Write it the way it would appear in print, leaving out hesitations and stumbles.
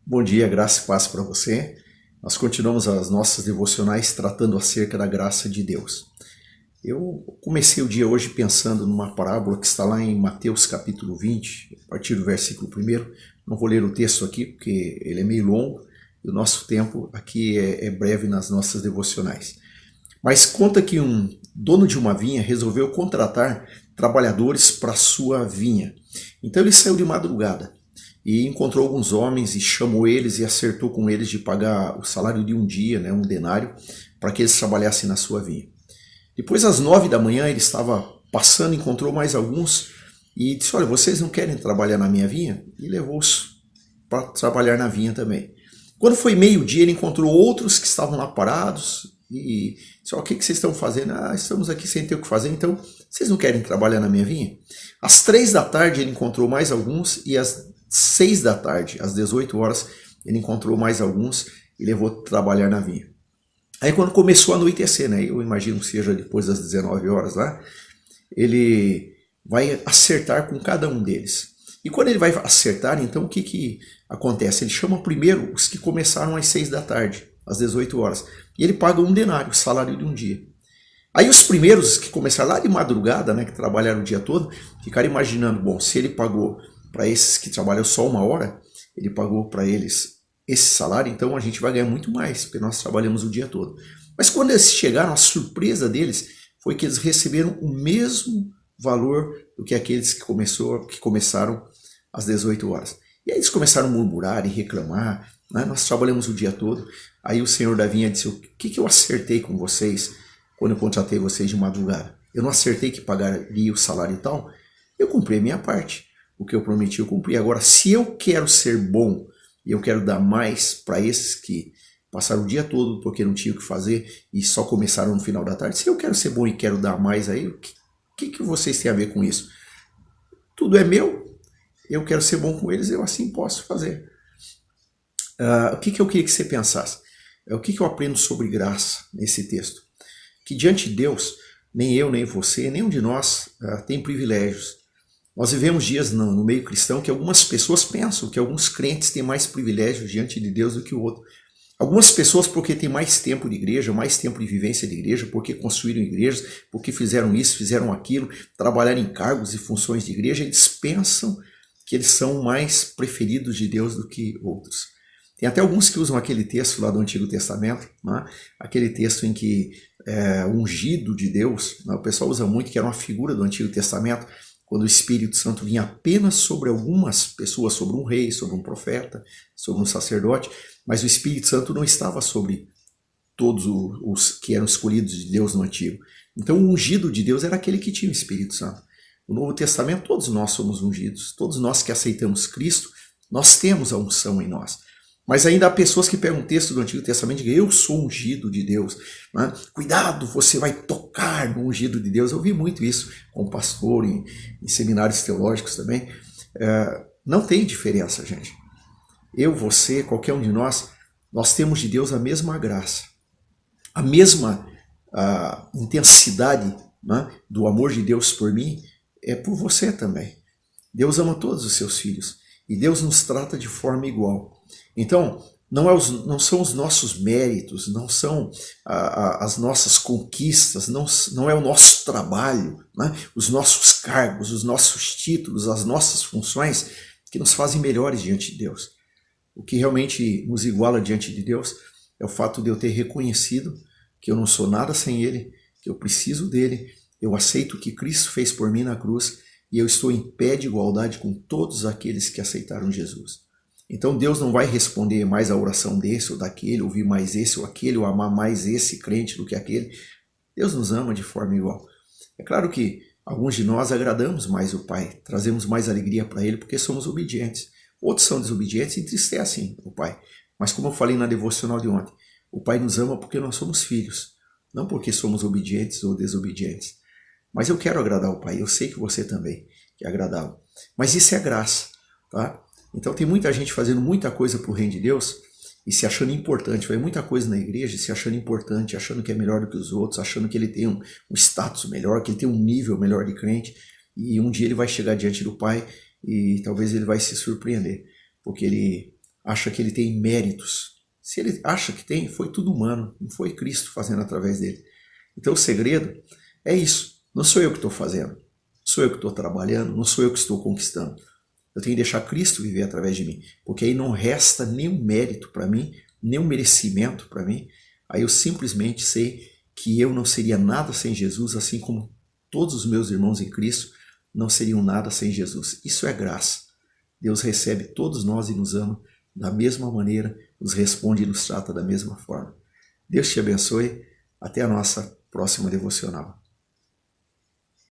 Bom dia, graça e paz para você. Nós continuamos as nossas devocionais tratando acerca da graça de Deus. Eu comecei o dia hoje pensando numa parábola que está lá em Mateus capítulo 20, a partir do versículo 1. Não vou ler o texto aqui porque ele é meio longo e o nosso tempo aqui é breve nas nossas devocionais. Mas conta que um dono de uma vinha resolveu contratar trabalhadores para sua vinha. Então ele saiu de madrugada e encontrou alguns homens e chamou eles e acertou com eles de pagar o salário de um dia, um denário, para que eles trabalhassem na sua vinha. Depois, às 9 da manhã, ele estava passando, encontrou mais alguns e disse: olha, vocês não querem trabalhar na minha vinha? E levou-os para trabalhar na vinha também. Quando foi meio-dia, ele encontrou outros que estavam lá parados e disse: o que vocês estão fazendo? Estamos aqui sem ter o que fazer, então vocês não querem trabalhar na minha vinha? Às 3 da tarde, ele encontrou mais alguns e às 6 da tarde, às 18 horas, ele encontrou mais alguns e levou trabalhar na vinha. Aí quando começou a anoitecer, eu imagino que seja depois das 19 horas lá, ele vai acertar com cada um deles. E quando ele vai acertar, então o que acontece? Ele chama primeiro os que começaram às 6 da tarde, às 18 horas, e ele paga um denário, o salário de um dia. Aí os primeiros que começaram lá de madrugada, que trabalharam o dia todo, ficaram imaginando, bom, se ele pagou para esses que trabalham só uma hora, ele pagou para eles esse salário, então a gente vai ganhar muito mais, porque nós trabalhamos o dia todo. Mas quando eles chegaram, a surpresa deles foi que eles receberam o mesmo valor do que aqueles que começaram às 18 horas. E aí eles começaram a murmurar e reclamar, nós trabalhamos o dia todo. Aí o senhor da vinha disse: o que eu acertei com vocês quando eu contratei vocês de madrugada? Eu não acertei que pagaria o salário e tal? Eu cumpri a minha parte. O que eu prometi eu cumpri. Agora, se eu quero ser bom e eu quero dar mais para esses que passaram o dia todo porque não tinham o que fazer e só começaram no final da tarde, se eu quero ser bom e quero dar mais aí, o que vocês têm a ver com isso? Tudo é meu, eu quero ser bom com eles, eu assim posso fazer. O que eu queria que você pensasse? O que eu aprendo sobre graça nesse texto? Que diante de Deus, nem eu, nem você, nenhum de nós tem privilégios. Nós vivemos dias no meio cristão que algumas pessoas pensam que alguns crentes têm mais privilégios diante de Deus do que o outro. Algumas pessoas porque têm mais tempo de igreja, mais tempo de vivência de igreja, porque construíram igrejas, porque fizeram isso, fizeram aquilo, trabalharam em cargos e funções de igreja, eles pensam que eles são mais preferidos de Deus do que outros. Tem até alguns que usam aquele texto lá do Antigo Testamento, aquele texto em que o ungido de Deus, o pessoal usa muito, que era uma figura do Antigo Testamento, quando o Espírito Santo vinha apenas sobre algumas pessoas, sobre um rei, sobre um profeta, sobre um sacerdote, mas o Espírito Santo não estava sobre todos os que eram escolhidos de Deus no Antigo. Então o ungido de Deus era aquele que tinha o Espírito Santo. No Novo Testamento todos nós somos ungidos, todos nós que aceitamos Cristo, nós temos a unção em nós. Mas ainda há pessoas que pegam um texto do Antigo Testamento e dizem: eu sou ungido de Deus. Cuidado, você vai tocar no ungido de Deus. Eu vi muito isso com pastor em seminários teológicos também. Não tem diferença, gente. Eu, você, qualquer um de nós temos de Deus a mesma graça, a mesma intensidade do amor de Deus por mim é por você também. Deus ama todos os seus filhos e Deus nos trata de forma igual. Então, não são os nossos méritos, não são as nossas conquistas, não é o nosso trabalho, os nossos cargos, os nossos títulos, as nossas funções que nos fazem melhores diante de Deus. O que realmente nos iguala diante de Deus é o fato de eu ter reconhecido que eu não sou nada sem Ele, que eu preciso dEle, eu aceito o que Cristo fez por mim na cruz e eu estou em pé de igualdade com todos aqueles que aceitaram Jesus. Então Deus não vai responder mais a oração desse ou daquele, ouvir mais esse ou aquele, ou amar mais esse crente do que aquele. Deus nos ama de forma igual. É claro que alguns de nós agradamos mais o Pai, trazemos mais alegria para Ele porque somos obedientes. Outros são desobedientes e entristecem o Pai. Mas como eu falei na devocional de ontem, o Pai nos ama porque nós somos filhos, não porque somos obedientes ou desobedientes. Mas eu quero agradar o Pai, eu sei que você também quer agradá-lo. Mas isso é graça, tá? Então tem muita gente fazendo muita coisa para o reino de Deus e se achando importante. Vai muita coisa na igreja se achando importante, achando que é melhor do que os outros, achando que ele tem um status melhor, que ele tem um nível melhor de crente. E um dia ele vai chegar diante do Pai e talvez ele vai se surpreender, porque ele acha que ele tem méritos. Se ele acha que tem, foi tudo humano, não foi Cristo fazendo através dele. Então o segredo é isso. Não sou eu que estou fazendo, não sou eu que estou trabalhando, não sou eu que estou conquistando. Eu tenho que deixar Cristo viver através de mim, porque aí não resta nenhum mérito para mim, nenhum merecimento para mim. Aí eu simplesmente sei que eu não seria nada sem Jesus, assim como todos os meus irmãos em Cristo não seriam nada sem Jesus. Isso é graça. Deus recebe todos nós e nos ama da mesma maneira, nos responde e nos trata da mesma forma. Deus te abençoe. Até a nossa próxima devocional.